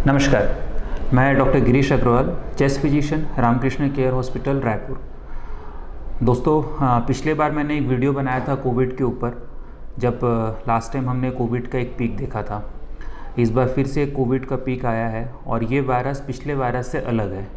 नमस्कार, मैं doctor Girish Agrawal, chest physician, Ramakrishna care hospital, Raipur. दोस्तों, पिछले बार मैंने एक वीडियो बनाया था कोविड के ऊपर, जब लास्ट टाइम हमने कोविड का एक पीक देखा था। इस बार फिर से कोविड का पीक आया है और ये वायरस पिछले वायरस से अलग है।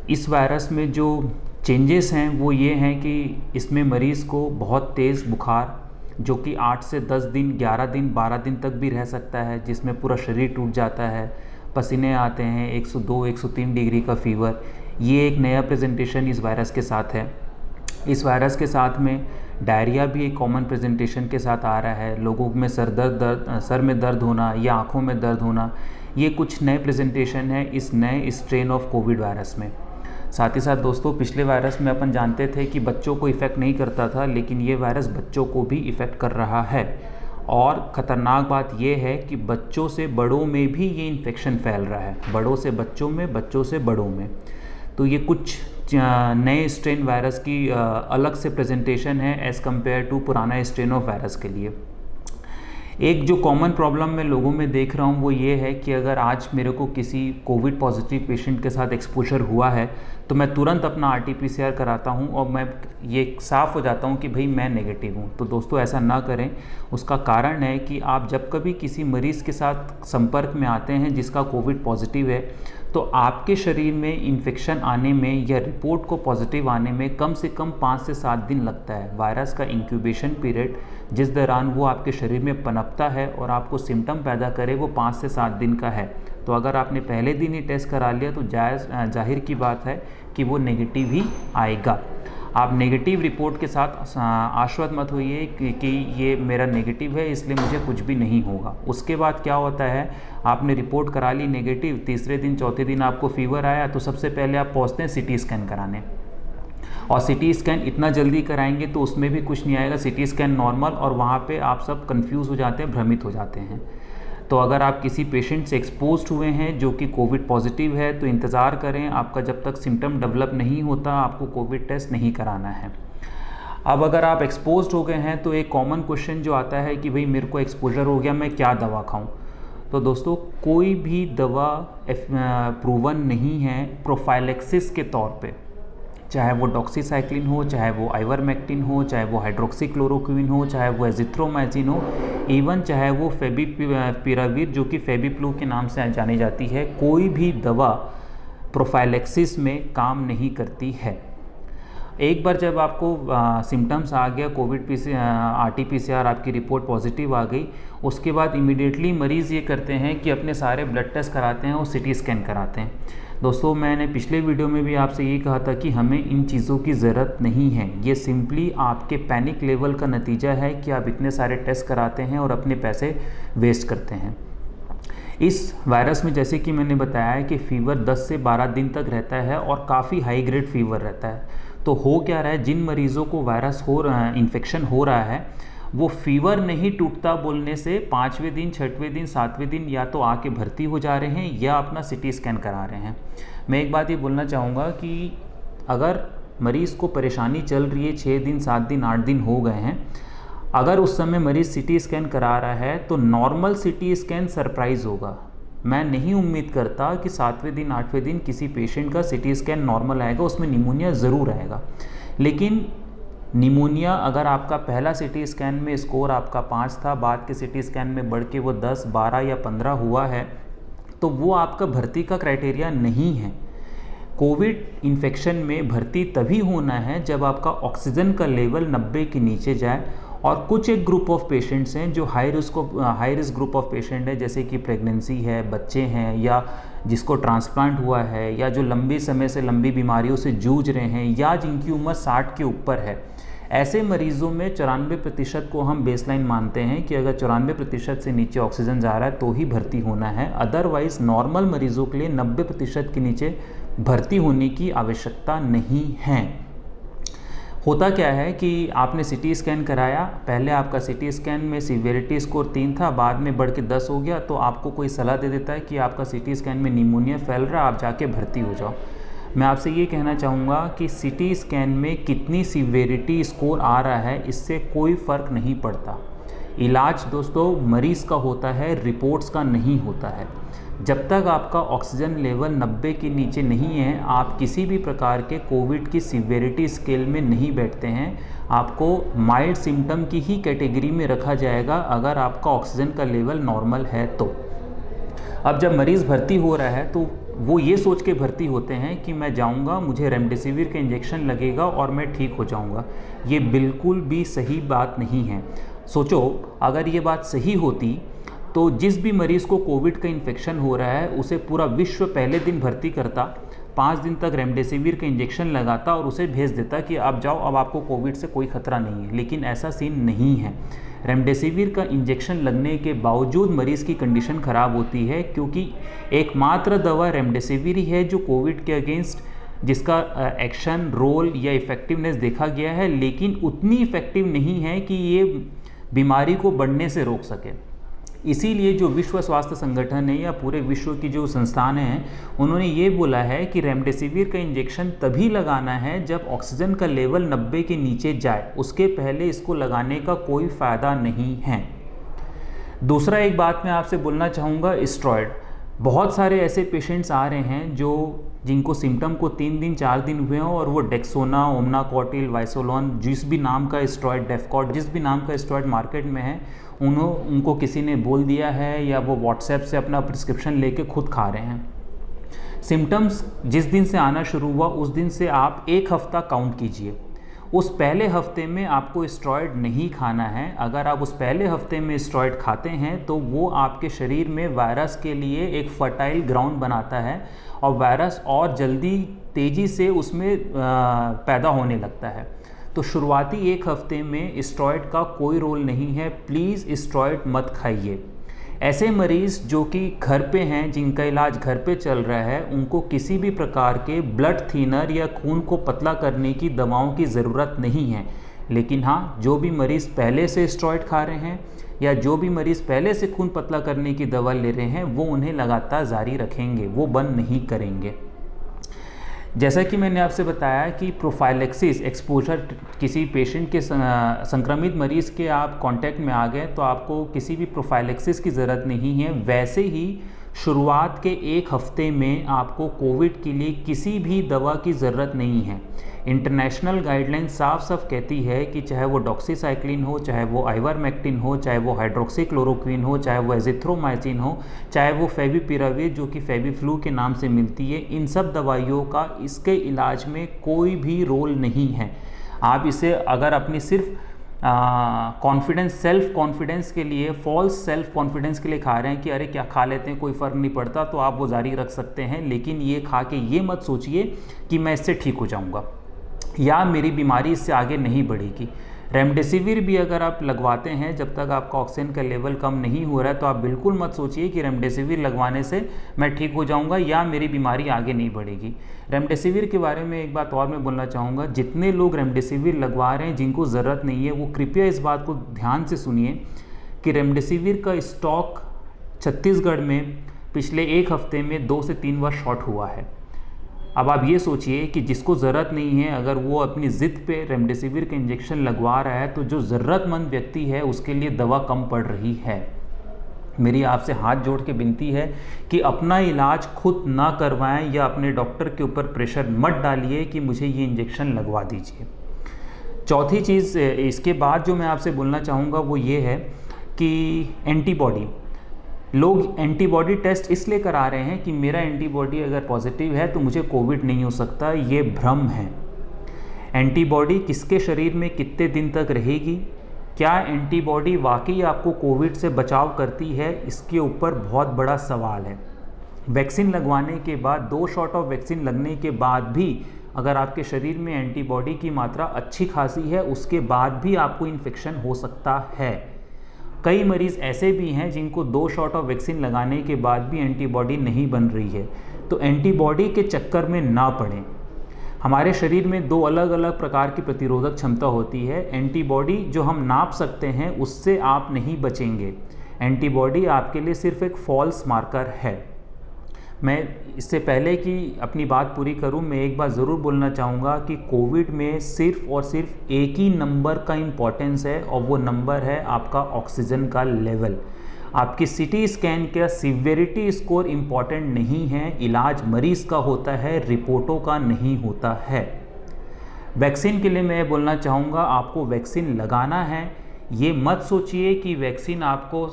इस वायरस में जो चेंजेस हैं वो ये हैं कि इसमें मरीज़ को बहुत तेज़ बुखार, जो कि 8 से 10 दिन, 11 दिन, 12 दिन तक भी रह सकता है, जिसमें पूरा शरीर टूट जाता है, पसीने आते हैं, 102, 103 डिग्री का फीवर। ये एक नया प्रेजेंटेशन इस वायरस के साथ है। इस वायरस के साथ में डायरिया भी एक कॉमन प्रेजेंटेशन के साथ आ रहा है। लोगों में सर में दर्द होना या आँखों में दर्द होना, ये कुछ नए प्रेजेंटेशन है इस नए स्ट्रेन ऑफ कोविड वायरस में। साथ ही साथ दोस्तों, पिछले वायरस में अपन जानते थे कि बच्चों को इफ़ेक्ट नहीं करता था, लेकिन ये वायरस बच्चों को भी इफ़ेक्ट कर रहा है। और ख़तरनाक बात ये है कि बच्चों से बड़ों में भी ये इन्फेक्शन फैल रहा है, बड़ों से बच्चों में, बच्चों से बड़ों में। तो ये कुछ नए स्ट्रेन वायरस की अलग से प्रेजेंटेशन है एज़ कम्पेयर टू पुराना स्ट्रेन ऑफ वायरस के लिए। एक जो कॉमन प्रॉब्लम मैं लोगों में देख रहा हूँ वो ये है कि अगर आज मेरे को किसी कोविड पॉजिटिव पेशेंट के साथ एक्सपोजर हुआ है तो मैं तुरंत अपना RT-PCR कराता हूँ और मैं ये साफ़ हो जाता हूँ कि भाई मैं नेगेटिव हूँ। तो दोस्तों, ऐसा ना करें। उसका कारण है कि आप जब कभी किसी मरीज़ के साथ संपर्क में आते हैं जिसका कोविड पॉजिटिव है, तो आपके शरीर में इन्फेक्शन आने में या रिपोर्ट को पॉजिटिव आने में कम से कम 5 से 7 दिन लगता है। वायरस का इंक्यूबेशन पीरियड, जिस दौरान वो आपके शरीर में पनपता है और आपको सिम्टम पैदा करे, वो 5 से 7 दिन का है। तो अगर आपने पहले दिन ही टेस्ट करा लिया तो जाहिर की बात है कि वो नेगेटिव ही आएगा। आप नेगेटिव रिपोर्ट के साथ आश्वस्त मत होइए कि ये मेरा नेगेटिव है इसलिए मुझे कुछ भी नहीं होगा। उसके बाद क्या होता है, आपने रिपोर्ट करा ली नेगेटिव, तीसरे दिन चौथे दिन आपको फीवर आया तो सबसे पहले आप पहुंचते हैं CT स्कैन कराने। और CT स्कैन इतना जल्दी कराएंगे तो उसमें भी कुछ नहीं आएगा, CT स्कैन नॉर्मल, और वहाँ पे आप सब कंफ्यूज हो जाते हैं, भ्रमित हो जाते हैं। तो अगर आप किसी पेशेंट से एक्सपोज्ड हुए हैं जो कि कोविड पॉजिटिव है तो इंतज़ार करें, आपका जब तक सिम्टम डेवलप नहीं होता आपको कोविड टेस्ट नहीं कराना है। अब अगर आप एक्सपोज्ड हो गए हैं तो एक कॉमन क्वेश्चन जो आता है कि भाई मेरे को एक्सपोजर हो गया, मैं क्या दवा खाऊं? तो दोस्तों, कोई भी दवा प्रूवन नहीं है प्रोफाइलेक्सिस के तौर पे, चाहे वो डॉक्सीसाइक्लिन हो, चाहे वो आइवरमेक्टिन हो, चाहे वो हाइड्रोक्सीक्लोरोक्विन हो, चाहे वो एजिथ्रोमाइसिन हो, इवन चाहे वो फेविपिराविर जो कि फेविप्लू के नाम से जानी जाती है, कोई भी दवा प्रोफाइलेक्सिस में काम नहीं करती है। एक बार जब आपको सिम्टम्स आ गया, कोविड RT-PCR आपकी रिपोर्ट पॉजिटिव आ गई, उसके बाद इमीडिएटली मरीज़ ये करते हैं कि अपने सारे ब्लड टेस्ट कराते हैं और CT स्कैन कराते हैं। दोस्तों, मैंने पिछले वीडियो में भी आपसे ये कहा था कि हमें इन चीज़ों की ज़रूरत नहीं है। ये सिंपली आपके पैनिक लेवल का नतीजा है कि आप इतने सारे टेस्ट कराते हैं और अपने पैसे वेस्ट करते हैं। इस वायरस में जैसे कि मैंने बताया है कि फ़ीवर 10 से 12 दिन तक रहता है और काफ़ी हाई ग्रेड फीवर रहता है। तो हो क्या रहा है, जिन मरीज़ों को वायरस इन्फेक्शन हो रहा है वो फीवर नहीं टूटता बोलने से 5वें दिन, 6वें दिन, 7वें दिन या तो आके भर्ती हो जा रहे हैं या अपना CT स्कैन करा रहे हैं। मैं एक बात ये बोलना चाहूँगा कि अगर मरीज़ को परेशानी चल रही है, 6 दिन, 7 दिन, 8 दिन हो गए हैं, अगर उस समय मरीज़ CT स्कैन करा रहा है तो नॉर्मल CT स्कैन सरप्राइज़ होगा। मैं नहीं उम्मीद करता कि 7वें दिन, 8वें दिन किसी पेशेंट का CT स्कैन नॉर्मल आएगा, उसमें निमोनिया ज़रूर आएगा। लेकिन निमोनिया अगर आपका पहला CT स्कैन में स्कोर आपका 5 था, बाद के CT स्कैन में बढ़ के वो 10, 12 या 15 हुआ है, तो वो आपका भर्ती का क्राइटेरिया नहीं है। कोविड इन्फेक्शन में भर्ती तभी होना है जब आपका ऑक्सीजन का लेवल 90 के नीचे जाए। और कुछ एक ग्रुप ऑफ पेशेंट्स हैं जो high risk group of patient है, जैसे कि प्रेगनेंसी है, बच्चे हैं, या जिसको ट्रांसप्लांट हुआ है, या जो लंबी समय से लंबी बीमारियों से जूझ रहे हैं, या जिनकी उम्र 60 के ऊपर है। ऐसे मरीज़ों में 94% को हम बेसलाइन मानते हैं कि अगर 94% से नीचे ऑक्सीजन जा रहा है तो ही भर्ती होना है। अदरवाइज़ नॉर्मल मरीज़ों के लिए 90% के नीचे भर्ती होने की आवश्यकता नहीं है। होता क्या है कि आपने CT स्कैन कराया, पहले आपका CT स्कैन में सीवियरिटी स्कोर 3 था, बाद में बढ़ के 10 हो गया, तो आपको कोई सलाह दे देता है कि आपका CT स्कैन में निमोनिया फैल रहा है, आप जाके भर्ती हो जाओ। मैं आपसे ये कहना चाहूँगा कि CT स्कैन में कितनी सीवियरिटी स्कोर आ रहा है इससे कोई फ़र्क नहीं पड़ता। इलाज दोस्तों मरीज़ का होता है, रिपोर्ट्स का नहीं होता है। जब तक आपका ऑक्सीजन लेवल 90 के नीचे नहीं है, आप किसी भी प्रकार के कोविड की सीवियरिटी स्केल में नहीं बैठते हैं। आपको माइल्ड सिम्टम की ही कैटेगरी में रखा जाएगा अगर आपका ऑक्सीजन का लेवल नॉर्मल है तो। अब जब मरीज़ भर्ती हो रहा है तो वो ये सोच के भर्ती होते हैं कि मैं जाऊंगा, मुझे रेमडेसिविर का इंजेक्शन लगेगा और मैं ठीक हो जाऊंगा। ये बिल्कुल भी सही बात नहीं है। सोचो, अगर ये बात सही होती तो जिस भी मरीज़ को कोविड का इन्फेक्शन हो रहा है उसे पूरा विश्व पहले दिन भर्ती करता, 5 दिन तक रेमडेसिविर का इंजेक्शन लगाता और उसे भेज देता कि आप जाओ, अब आपको कोविड से कोई खतरा नहीं है। लेकिन ऐसा सीन नहीं है। रेमडेसिविर का इंजेक्शन लगने के बावजूद मरीज़ की कंडीशन ख़राब होती है, क्योंकि एकमात्र दवा रेमडेसिविर ही है जो कोविड के अगेंस्ट जिसका एक्शन, रोल या इफ़ेक्टिवनेस देखा गया है, लेकिन उतनी इफ़ेक्टिव नहीं है कि ये बीमारी को बढ़ने से रोक सके। इसीलिए जो विश्व स्वास्थ्य संगठन है या पूरे विश्व की जो संस्थान हैं, उन्होंने ये बोला है कि रेमडेसिविर का इंजेक्शन तभी लगाना है जब ऑक्सीजन का लेवल 90 के नीचे जाए, उसके पहले इसको लगाने का कोई फ़ायदा नहीं है। दूसरा एक बात मैं आपसे बोलना चाहूँगा, स्टेरॉयड। बहुत सारे ऐसे पेशेंट्स आ रहे हैं जिनको सिम्टम को 3 दिन 4 दिन हुए हों और वो डेक्सोना, ओमनाकोटिल, वाइसोलोन, जिस भी नाम का स्टेरॉयड, डेफकॉट, जिस भी नाम का स्टेरॉयड मार्केट में है, उनको किसी ने बोल दिया है या वो व्हाट्सएप से अपना प्रिस्क्रिप्शन लेके खुद खा रहे हैं। सिम्टम्स जिस दिन से आना शुरू हुआ उस दिन से आप 1 हफ्ता काउंट कीजिए। उस पहले हफ्ते में आपको स्टेरॉयड नहीं खाना है। अगर आप उस पहले हफ्ते में स्टेरॉयड खाते हैं तो वो आपके शरीर में वायरस के लिए एक फर्टाइल ग्राउंड बनाता है और वायरस और जल्दी तेज़ी से उसमें पैदा होने लगता है। तो शुरुआती 1 हफ्ते में स्टेरॉयड का कोई रोल नहीं है। प्लीज़ स्टेरॉयड मत खाइए। ऐसे मरीज़ जो कि घर पे हैं, जिनका इलाज घर पे चल रहा है, उनको किसी भी प्रकार के ब्लड थिनर या खून को पतला करने की दवाओं की ज़रूरत नहीं है। लेकिन हाँ, जो भी मरीज़ पहले से स्टेरॉयड खा रहे हैं या जो भी मरीज़ पहले से खून पतला करने की दवा ले रहे हैं, वो उन्हें लगातार जारी रखेंगे, वो बंद नहीं करेंगे। जैसा कि मैंने आपसे बताया कि प्रोफाइलेक्सिस, एक्सपोजर, किसी पेशेंट के संक्रमित मरीज़ के आप कांटेक्ट में आ गए तो आपको किसी भी प्रोफाइलेक्सिस की ज़रूरत नहीं है। वैसे ही शुरुआत के 1 हफ्ते में आपको कोविड के लिए किसी भी दवा की ज़रूरत नहीं है। इंटरनेशनल गाइडलाइन साफ साफ कहती है कि चाहे वो डॉक्सीसाइक्लिन हो, चाहे वो आइवरमेक्टिन हो, चाहे वो हाइड्रोक्सीक्लोरोक्विन हो, चाहे वो एजिथ्रोमाइसिन हो, चाहे वो फेविपिराविर जो कि फेविफ्लू के नाम से मिलती है, इन सब दवाइयों का इसके इलाज में कोई भी रोल नहीं है। आप इसे अगर अपनी सिर्फ सेल्फ कॉन्फिडेंस के लिए, फॉल्स सेल्फ कॉन्फिडेंस के लिए खा रहे हैं कि अरे क्या खा लेते हैं, कोई फ़र्क नहीं पड़ता, तो आप वो जारी रख सकते हैं। लेकिन ये खा के ये मत सोचिए कि मैं इससे ठीक हो जाऊंगा या मेरी बीमारी इससे आगे नहीं बढ़ेगी। रेमडेसिविर भी अगर आप लगवाते हैं जब तक आपका ऑक्सीजन का लेवल कम नहीं हो रहा है, तो आप बिल्कुल मत सोचिए कि रेमडेसिविर लगवाने से मैं ठीक हो जाऊंगा या मेरी बीमारी आगे नहीं बढ़ेगी। रेमडेसिविर के बारे में एक बात और मैं बोलना चाहूँगा, जितने लोग रेमडेसिविर लगवा रहे हैं जिनको ज़रूरत नहीं है, वो कृपया इस बात को ध्यान से सुनिए कि रेमडेसिविर का स्टॉक छत्तीसगढ़ में पिछले 1 हफ्ते में 2 से 3 बार शॉर्ट हुआ है। अब आप ये सोचिए कि जिसको ज़रूरत नहीं है, अगर वो अपनी ज़िद पे रेमडेसिविर का इंजेक्शन लगवा रहा है, तो जो ज़रूरतमंद व्यक्ति है उसके लिए दवा कम पड़ रही है। मेरी आपसे हाथ जोड़ के विनती है कि अपना इलाज खुद ना करवाएं या अपने डॉक्टर के ऊपर प्रेशर मत डालिए कि मुझे ये इंजेक्शन लगवा दीजिए। चौथी चीज़ इसके बाद जो मैं आपसे बोलना चाहूँगा वो ये है कि एंटीबॉडी, लोग एंटीबॉडी टेस्ट इसलिए करा रहे हैं कि मेरा एंटीबॉडी अगर पॉजिटिव है तो मुझे कोविड नहीं हो सकता। ये भ्रम है। एंटीबॉडी किसके शरीर में कितने दिन तक रहेगी, क्या एंटीबॉडी वाकई आपको कोविड से बचाव करती है, इसके ऊपर बहुत बड़ा सवाल है। वैक्सीन लगवाने के बाद 2 शॉट ऑफ वैक्सीन लगने के बाद भी अगर आपके शरीर में एंटीबॉडी की मात्रा अच्छी खासी है, उसके बाद भी आपको इन्फेक्शन हो सकता है। कई मरीज़ ऐसे भी हैं जिनको 2 शॉट ऑफ वैक्सीन लगाने के बाद भी एंटीबॉडी नहीं बन रही है। तो एंटीबॉडी के चक्कर में ना पड़ें। हमारे शरीर में 2 अलग अलग प्रकार की प्रतिरोधक क्षमता होती है। एंटीबॉडी जो हम नाप सकते हैं उससे आप नहीं बचेंगे। एंटीबॉडी आपके लिए सिर्फ एक फॉल्स मार्कर है। मैं इससे पहले कि अपनी बात पूरी करूं, मैं एक बात ज़रूर बोलना चाहूँगा कि कोविड में सिर्फ और सिर्फ एक ही नंबर का इम्पॉर्टेंस है और वो नंबर है आपका ऑक्सीजन का लेवल। आपकी सिटी स्कैन का सीवियरिटी स्कोर इम्पॉर्टेंट नहीं है, इलाज मरीज़ का होता है, रिपोर्टों का नहीं होता है। वैक्सीन के लिए मैं बोलना चाहूँगा, आपको वैक्सीन लगाना है। ये मत सोचिए कि वैक्सीन आपको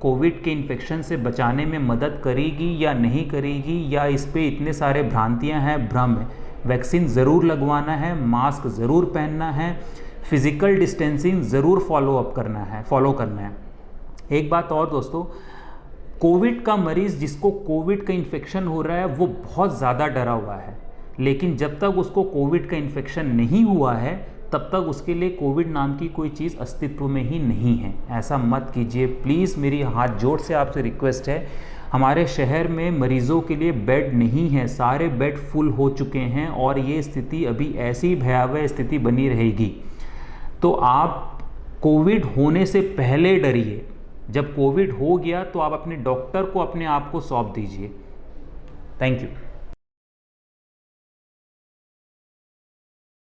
कोविड के इन्फेक्शन से बचाने में मदद करेगी या नहीं करेगी, या इस पे इतने सारे भ्रांतियां हैं, भ्रम है। वैक्सीन ज़रूर लगवाना है, मास्क ज़रूर पहनना है, फिज़िकल डिस्टेंसिंग ज़रूर फॉलो करना है। एक बात और दोस्तों, कोविड का मरीज़ जिसको कोविड का इन्फेक्शन हो रहा है वो बहुत ज़्यादा डरा हुआ है, लेकिन जब तक उसको कोविड का इन्फेक्शन नहीं हुआ है तब तक उसके लिए कोविड नाम की कोई चीज़ अस्तित्व में ही नहीं है। ऐसा मत कीजिए प्लीज़, मेरी हाथ जोड़ से आपसे रिक्वेस्ट है। हमारे शहर में मरीज़ों के लिए बेड नहीं है, सारे बेड फुल हो चुके हैं और ये स्थिति अभी ऐसी भयावह स्थिति बनी रहेगी। तो आप कोविड होने से पहले डरिए, जब कोविड हो गया तो आप अपने डॉक्टर को अपने आप को सौंप दीजिए। Thank you.